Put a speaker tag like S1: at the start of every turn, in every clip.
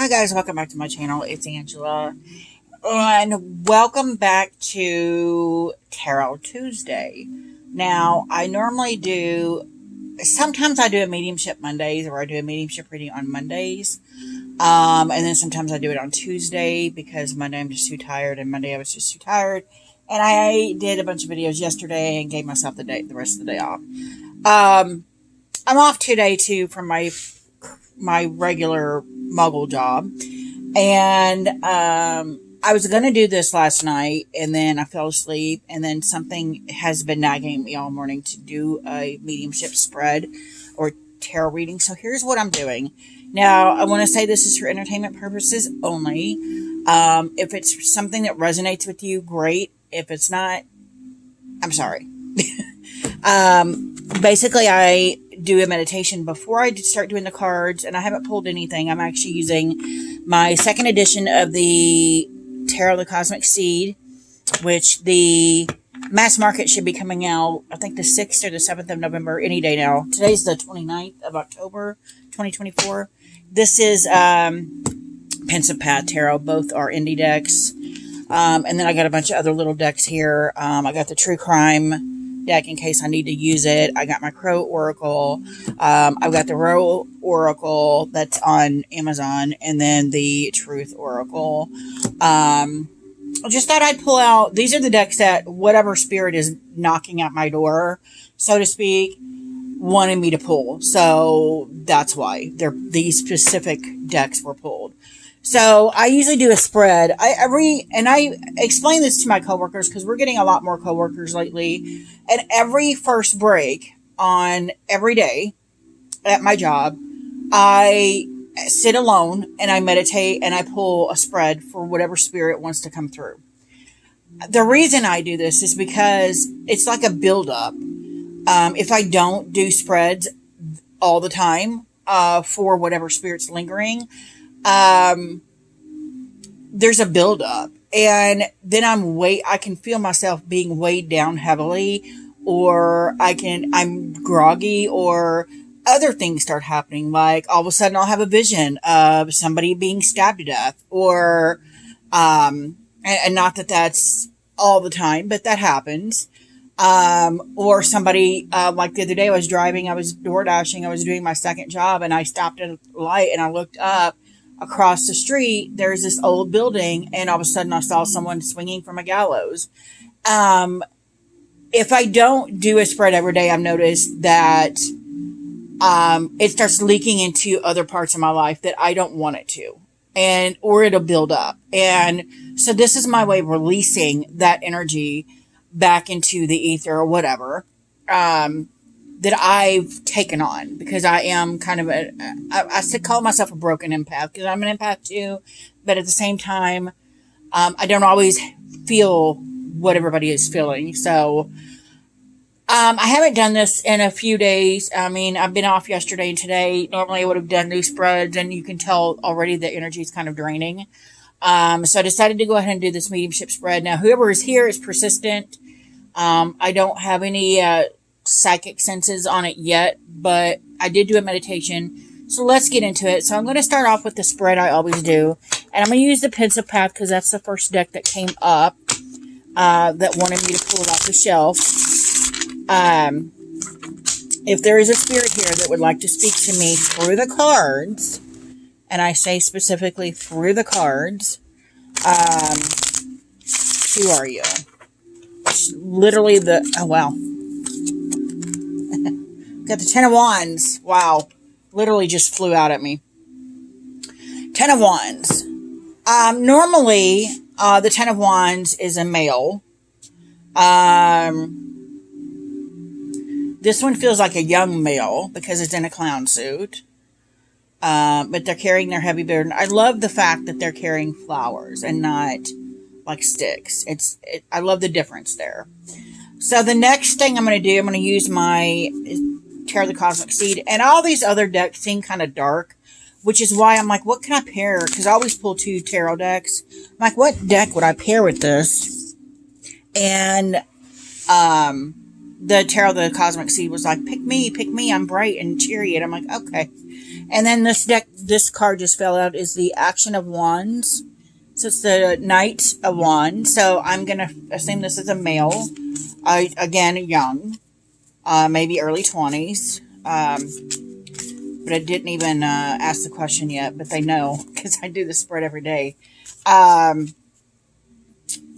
S1: Hi guys, welcome back to my channel. It's Angela, and welcome back to Tarot Tuesday. Now, sometimes I do a mediumship Mondays, or I do a mediumship reading on Mondays, and then sometimes I do it on Tuesday, because Monday I'm just too tired, and Monday I was just too tired, and I did a bunch of videos yesterday and gave myself the rest of the day off. I'm off today too from my regular muggle job, and I was going to do this last night, and then I fell asleep, and then something has been nagging me all morning to do a mediumship spread or tarot reading. So here's what I'm doing. Now, I want to say this is for entertainment purposes only. If it's something that resonates with you, great. If it's not, I'm sorry. Basically, I do a meditation before I start doing the cards, and I haven't pulled anything. I'm actually using my second edition of the Tarot of the Cosmic Seed, which the mass market should be coming out, I think the 6th or the 7th of November, any day now. Today's the 29th of October, 2024. This is Pensive Path Tarot. Both are indie decks. And then I got a bunch of other little decks here. I got the True Crime deck in case I need to use it. I got my Crow Oracle. I've got the Row Oracle that's on Amazon, and then the Truth Oracle. I just thought I'd pull out. These are the decks that whatever spirit is knocking at my door, so to speak, wanted me to pull. So that's why these specific decks were pulled. So I usually do a spread. I explain this to my coworkers, because we're getting a lot more coworkers lately. And every first break on every day at my job, I sit alone and I meditate and I pull a spread for whatever spirit wants to come through. The reason I do this is because it's like a buildup. If I don't do spreads all the time for whatever spirit's lingering, there's a buildup, and then I can feel myself being weighed down heavily, or I'm groggy, or other things start happening. Like all of a sudden I'll have a vision of somebody being stabbed to death, or, and not that that's all the time, but that happens. Or somebody, like the other day I was driving, I was door dashing, I was doing my second job, and I stopped at a light and I looked up. Across the street, there's this old building, and all of a sudden I saw someone swinging from a gallows. If I don't do a spread every day, I've noticed that it starts leaking into other parts of my life that I don't want it to, or it'll build up. And so this is my way of releasing that energy back into the ether or whatever that I've taken on, because I am kind of I call myself a broken empath, because I'm an empath too, but at the same time, I don't always feel what everybody is feeling. So, I haven't done this in a few days. I mean, I've been off yesterday and today. Normally I would have done new spreads, and you can tell already the energy is kind of draining. So I decided to go ahead and do this mediumship spread. Now, whoever is here is persistent. I don't have any, psychic senses on it yet, but I did do a meditation, so let's get into it. So I'm going to start off with the spread I always do, and I'm going to use the Pensive Path because that's the first deck that came up that wanted me to pull it off the shelf. If there is a spirit here that would like to speak to me through the cards, and I say specifically through the cards, who are you? Literally oh wow. Got the Ten of Wands. Wow. Literally just flew out at me. Ten of Wands. Normally, the Ten of Wands is a male. This one feels like a young male because it's in a clown suit. But they're carrying their heavy burden. I love the fact that they're carrying flowers and not like sticks. I love the difference there. So the next thing I'm going to do, I'm going to use my Tarot of the Cosmic Seed. And all these other decks seem kind of dark, which is why I'm like, what can I pair? Because I always pull 2 tarot decks. I'm like, what deck would I pair with this? And the Tarot of the Cosmic Seed was like, pick me, I'm bright and cheery. And I'm like, okay. And then this deck, this card just fell out, is the Action of Wands. So it's the Knight of Wands. So I'm going to assume this is a male. Again, young. Maybe early 20s. But I didn't even ask the question yet. But they know, because I do the spread every day.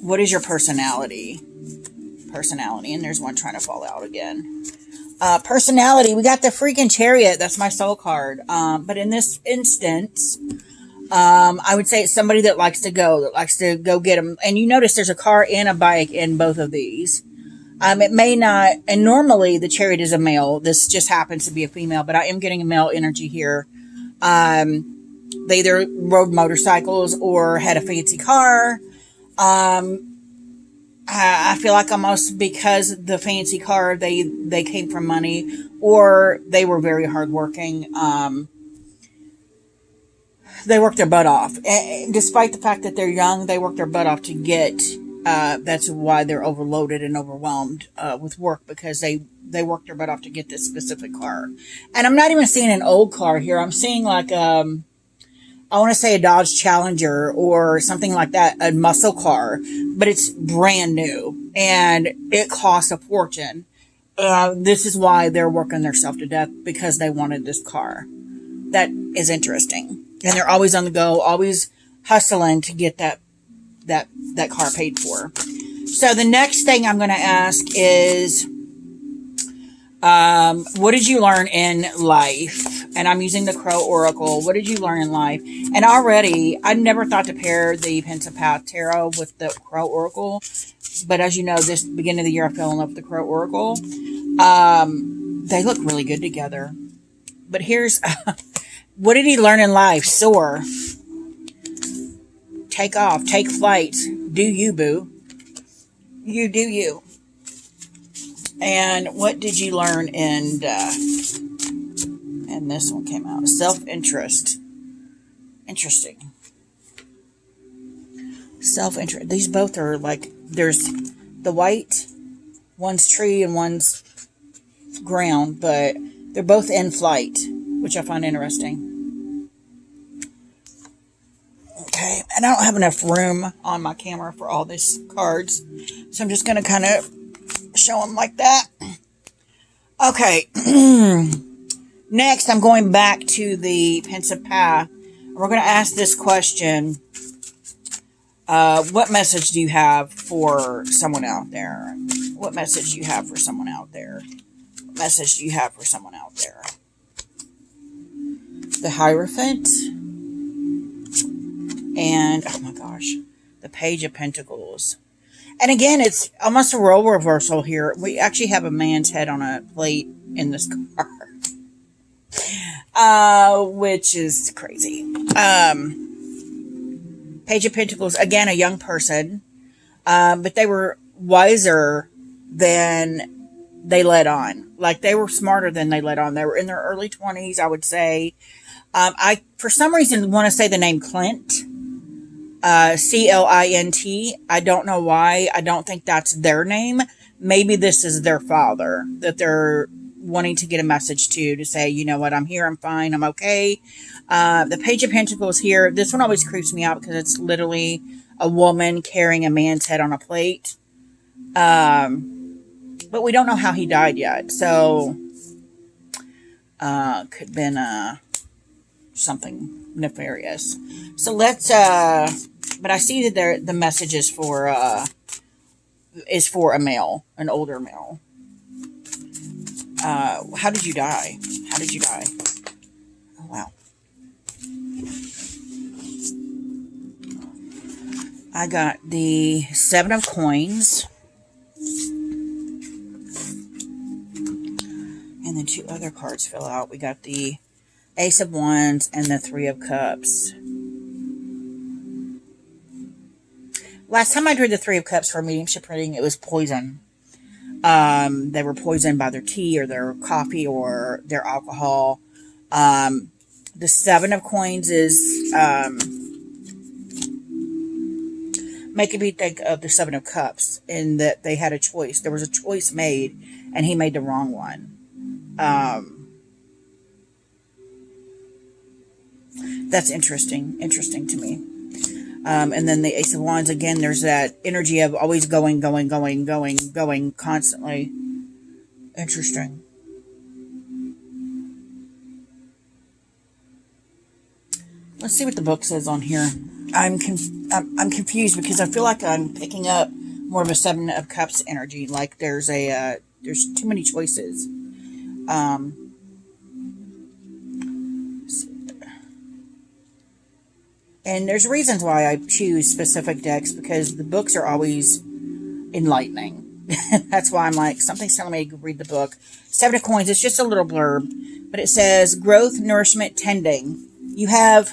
S1: What is your personality? Personality. And there's one trying to fall out again. Personality. We got the freaking Chariot. That's my soul card. But in this instance... I would say it's somebody that likes to go get them. And you notice there's a car and a bike in both of these. It may not, and normally the Chariot is a male. This just happens to be a female, but I am getting a male energy here. They either rode motorcycles or had a fancy car. I feel like almost because the fancy car, they came from money, or they were very hardworking. They work their butt off. And despite the fact that they're young, they work their butt off to get, that's why they're overloaded and overwhelmed with work, because they work their butt off to get this specific car. And I'm not even seeing an old car here. I'm seeing like, I want to say a Dodge Challenger or something like that, a muscle car, but it's brand new and it costs a fortune. This is why they're working themselves to death, because they wanted this car. That is interesting. And they're always on the go, always hustling to get that car paid for. So the next thing I'm going to ask is, what did you learn in life? And I'm using the Crow Oracle. What did you learn in life? And already, I never thought to pair the Pensipath Tarot with the Crow Oracle. But as you know, this beginning of the year, I fell in love with the Crow Oracle. They look really good together. But here's... what did he learn in life? Soar. Take off. Take flight. Do you, boo. You do you. And what did you learn in... and this one came out. Self-interest. Interesting. Self-interest. These both are like... there's the white. One's tree and one's ground. But they're both in flight, which I find interesting. Okay, and I don't have enough room on my camera for all these cards, so I'm just going to kind of show them like that. Okay, next I'm going back to the Pensipath. We're going to ask this question. What message do you have for someone out there? What message do you have for someone out there? What message do you have for someone out there? The Hierophant. And, oh my gosh, the Page of Pentacles. And again, it's almost a role reversal here. We actually have a man's head on a plate in this card. Which is crazy. Page of Pentacles, again, a young person. But they were wiser than they let on. Like, they were smarter than they let on. They were in their early 20s, I would say. I, for some reason, want to say the name Clint. C-L-I-N-T. I don't know why. I don't think that's their name. Maybe this is their father that they're wanting to get a message to say, you know what, I'm here, I'm fine, I'm okay. The Page of Pentacles here, this one always creeps me out because it's literally a woman carrying a man's head on a plate. But we don't know how he died yet. So, could have been, something nefarious. So let's, but I see that the message is for a male, an older male. How did you die? How did you die? Oh, wow. I got the 7 of Coins. And then 2 other cards fell out. We got the Ace of Wands and the 3 of Cups. Last time I drew the 3 of Cups for mediumship reading, it was poison. They were poisoned by their tea or their coffee or their alcohol. The 7 of Coins is making me think of the 7 of Cups, in that they had a choice. There was a choice made, and he made the wrong one. That's interesting to me. And then the Ace of Wands, again, there's that energy of always going constantly. Interesting. Let's see what the book says on here. I'm confused because I feel like I'm picking up more of a Seven of Cups energy. Like there's too many choices. And there's reasons why I choose specific decks, because the books are always enlightening. That's why I'm like, something's telling me to read the book. Seven of Coins, it's just a little blurb, but it says, growth, nourishment, tending. You have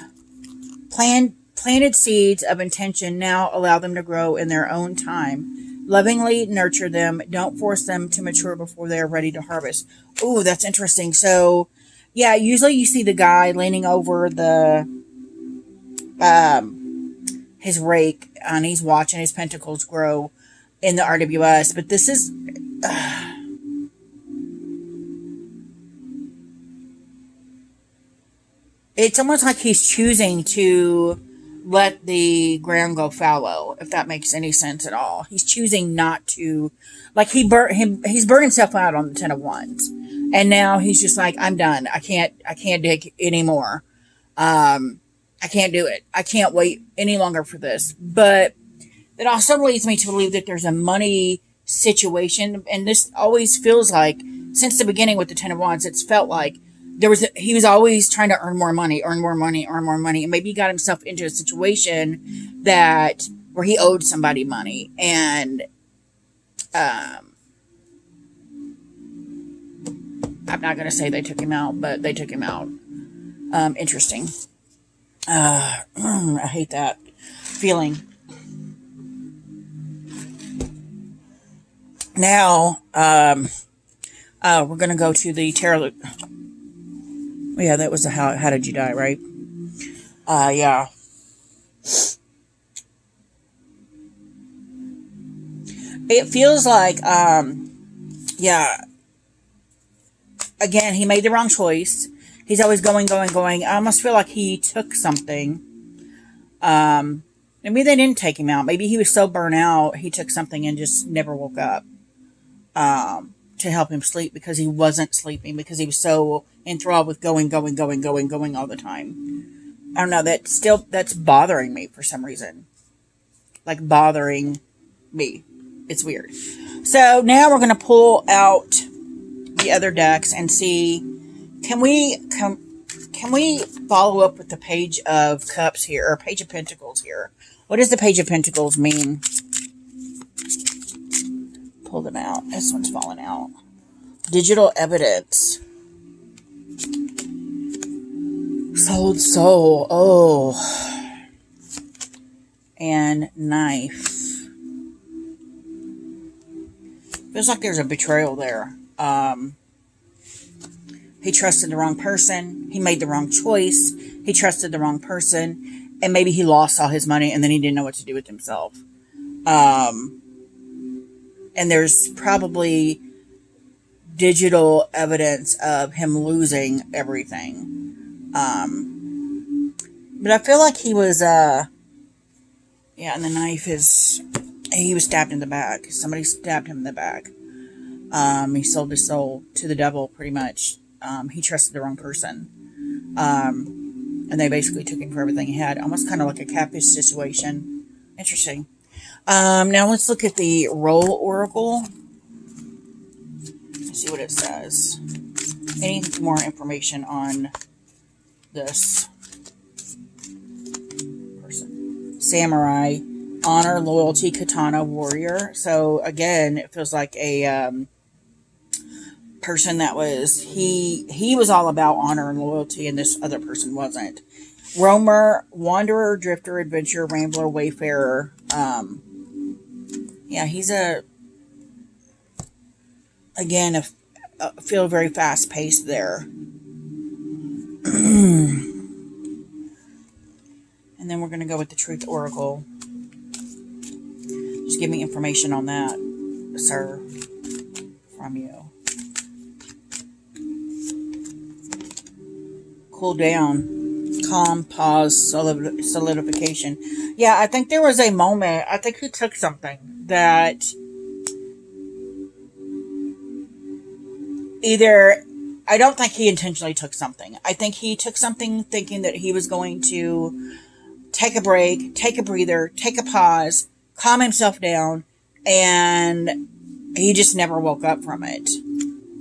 S1: planted seeds of intention, now allow them to grow in their own time. Lovingly nurture them. Don't force them to mature before they are ready to harvest. Ooh, that's interesting. So, yeah, usually you see the guy leaning over his rake, and he's watching his pentacles grow in the RWS, but this is it's almost like he's choosing to let the ground go fallow, if that makes any sense at all. He's choosing not to, like he's burnt himself out on the Ten of Wands, and now he's just like, I'm done. I can't dig anymore. I can't do it. I can't wait any longer for this. But it also leads me to believe that there's a money situation. And this always feels like, since the beginning with the Ten of Wands, it's felt like he was always trying to earn more money. And maybe he got himself into a situation where he owed somebody money. And I'm not going to say they took him out, but they took him out. Interesting. I hate that feeling. Now, we're going to go to the tarot. Yeah, that was how did you die, right? Yeah. It feels like, yeah. Again, he made the wrong choice. He's always going. I almost feel like he took something. Maybe they didn't take him out. Maybe he was so burnt out, he took something and just never woke up. To help him sleep, because he wasn't sleeping, because he was so enthralled with going all the time. I don't know, that's bothering me for some reason. Like bothering me. It's weird. So now we're going to pull out the other decks and see, can we follow up with the Page of Cups here, or Page of Pentacles here? What does the Page of Pentacles mean? Pull them out. This one's falling out. Digital evidence. Sold soul. Oh. And knife. Feels like there's a betrayal there. He trusted the wrong person. He made the wrong choice. He trusted the wrong person. And maybe he lost all his money and then he didn't know what to do with himself. And there's probably digital evidence of him losing everything. But I feel like he was, yeah, and the knife is, he was stabbed in the back. Somebody stabbed him in the back. He sold his soul to the devil, pretty much. He trusted the wrong person. And they basically took him for everything he had. Almost kind of like a catfish situation. Interesting. Now let's look at the Roll Oracle. Let's see what it says. Any more information on this person? Samurai, honor, loyalty, katana, warrior. So again, it feels like a person that was, he was all about honor and loyalty, and this other person wasn't. Roamer, wanderer, drifter, adventurer, rambler, wayfarer. Yeah, he's again, feel very fast paced there. And then we're going to go with the Truth Oracle. Just give me information on that, sir, from you. Cool down. calm, pause, solidification. Yeah, I think there was a moment. I think he took something that either. I don't think he intentionally took something. I think he took something thinking that he was going to take a break, take a breather, take a pause, calm himself down, and he just never woke up from it.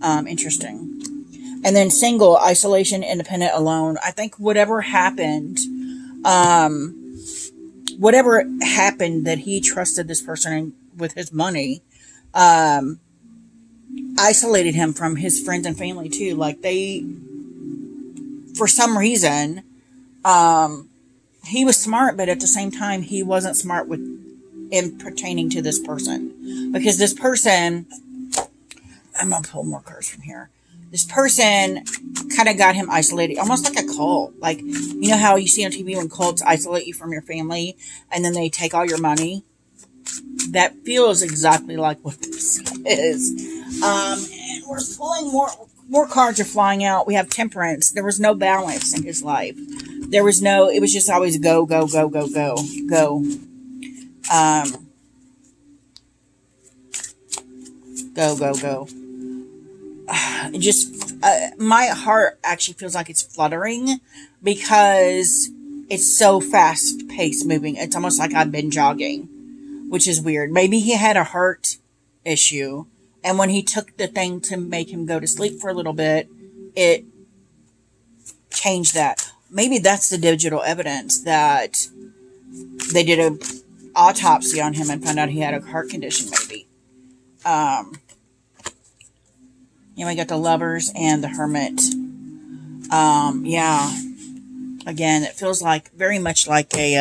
S1: Interesting. And then single, isolation, independent, alone. I think whatever happened that he trusted this person with his money, isolated him from his friends and family too. Like for some reason, he was smart, but at the same time, he wasn't smart in pertaining to this person. Because this person, I'm going to pull more cards from here. This person kind of got him isolated, almost like a cult. Like, you know how you see on TV when cults isolate you from your family and then they take all your money? That feels exactly like what this is. And we're pulling more cards are flying out. We have temperance. There was no balance in his life. It was just always go, go, go, go, go, go. Go, go, go. My heart actually feels like it's fluttering because it's so fast paced moving. It's almost like I've been jogging, which is weird. Maybe he had a heart issue, and when he took the thing to make him go to sleep for a little bit, it changed that. Maybe that's the digital evidence that they did an autopsy on him and found out he had a heart condition, maybe. We got the Lovers and the Hermit. Yeah. Again, it feels like very much like he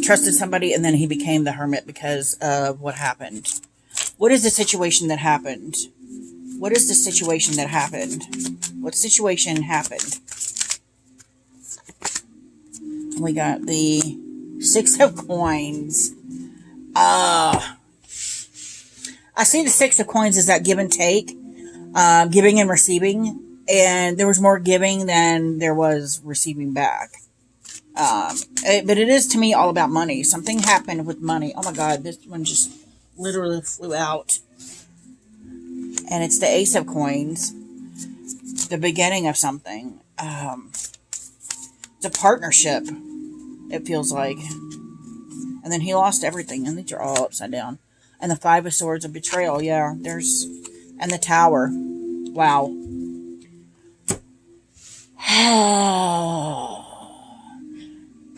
S1: trusted somebody and then he became the Hermit because of what happened. What is the situation that happened? What is the situation that happened? What situation happened? We got the Six of Coins. I see the Six of Coins as that give and take, giving and receiving, and there was more giving than there was receiving back. But it is to me all about money. Something happened with money. Oh my God, this one just literally flew out. And it's the Ace of Coins, the beginning of something. It's a partnership, it feels like. And then he lost everything, and these are all upside down. And the Five of Swords, a betrayal, yeah. And the Tower. Wow.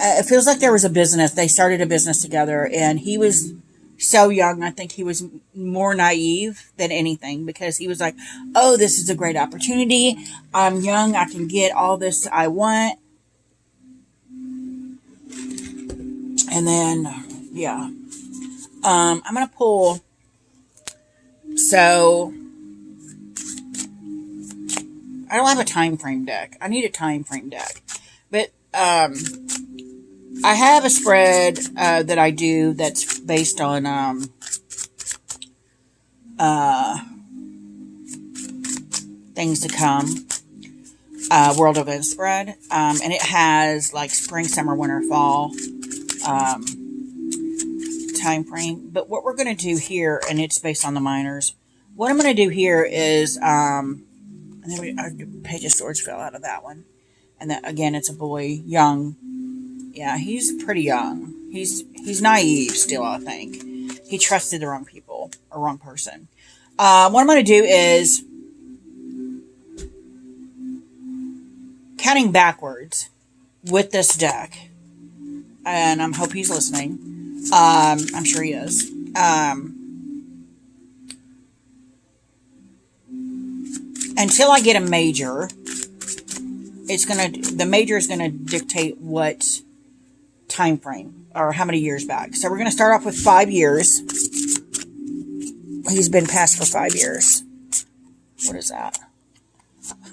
S1: It feels like there was a business. They started a business together, and he was so young. I think he was more naive than anything because he was like, oh, this is a great opportunity. I'm young. I can get all this I want. And then, yeah. I'm going to pull, so, I don't have a time frame deck. I need a time frame deck. But, I have a spread, that I do that's based on, things to come, world event spread, and it has, like, spring, summer, winter, fall, time frame. But what we're going to do here, and it's based on the minors, what I'm going to do here is and then our Page of Swords fell out of that one, and that again, it's a boy, young. Yeah, he's pretty young. He's naive still. I think he trusted the wrong people or wrong person. What I'm going to do is counting backwards with this deck, and I hope he's listening. I'm sure he is. Until I get a major, the major is gonna dictate what time frame or how many years back. So we're gonna start off with 5 years. He's been passed for 5 years. What is that?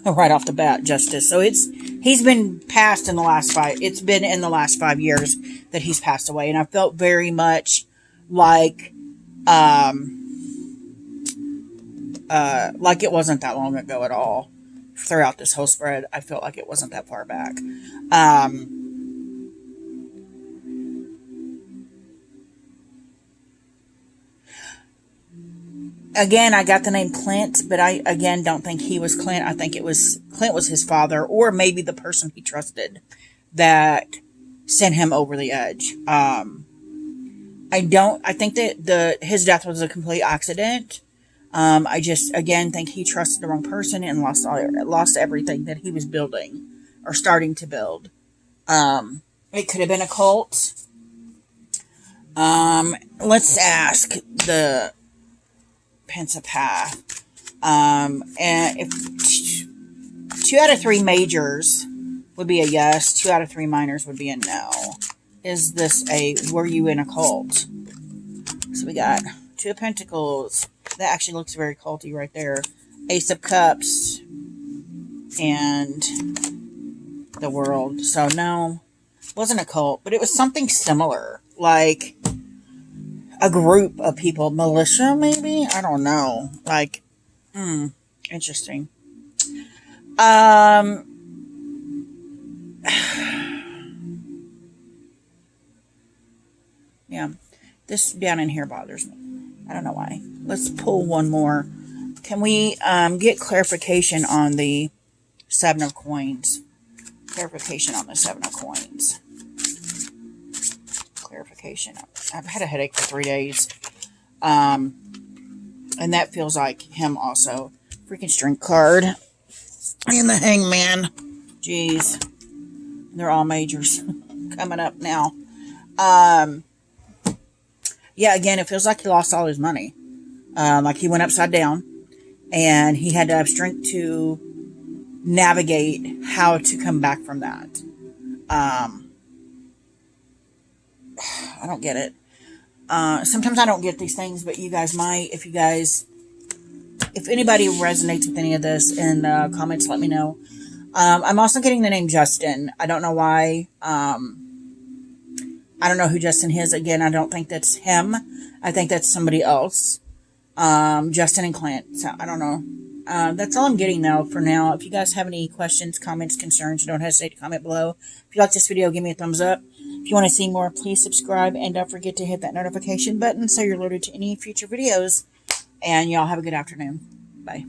S1: Right off the bat, Justice. So he's been passed in the last 5. It's been in the last 5 years that he's passed away, and I felt very much like it wasn't that long ago at all. throughout this whole spread. I felt like it wasn't that far back. Um, Again, I got the name Clint, but I again don't think he was Clint. I think it was Clint was his father, or maybe the person he trusted that sent him over the edge. I don't. I think that his death was a complete accident. I just again think he trusted the wrong person and lost everything that he was building or starting to build. It could have been a cult. Let's ask the Pensapath. And if 2 out of 3 majors would be a yes, 2 out of 3 minors would be a no. Is this were you in a cult? So we got 2 of Pentacles. That actually looks very culty right there. Ace of Cups. And the World. So no, it wasn't a cult, but it was something similar. Like a group of people. Militia, maybe? I don't know. Like, interesting. Yeah. This down in here bothers me. I don't know why. Let's pull one more. Can we get clarification on the 7 of Coins? Clarification on the 7 of Coins. Clarification. I've had a headache for 3 days. And that feels like him also. Freaking Strength card. And the Hangman. Jeez. They're all majors. Coming up now. Yeah, again, it feels like he lost all his money. Like he went upside down. And he had to have strength to navigate how to come back from that. I don't get it. Sometimes I don't get these things, but you guys might. If anybody resonates with any of this in the comments, let me know. I'm also getting the name Justin. I don't know why. I don't know who Justin is. Again, I don't think that's him. I think that's somebody else. Justin and Clint. So I don't know. That's all I'm getting though for now. If you guys have any questions, comments, concerns, don't hesitate to comment below. If you like this video, give me a thumbs up. If you want to see more, please subscribe and don't forget to hit that notification button so you're alerted to any future videos. And y'all have a good afternoon. Bye.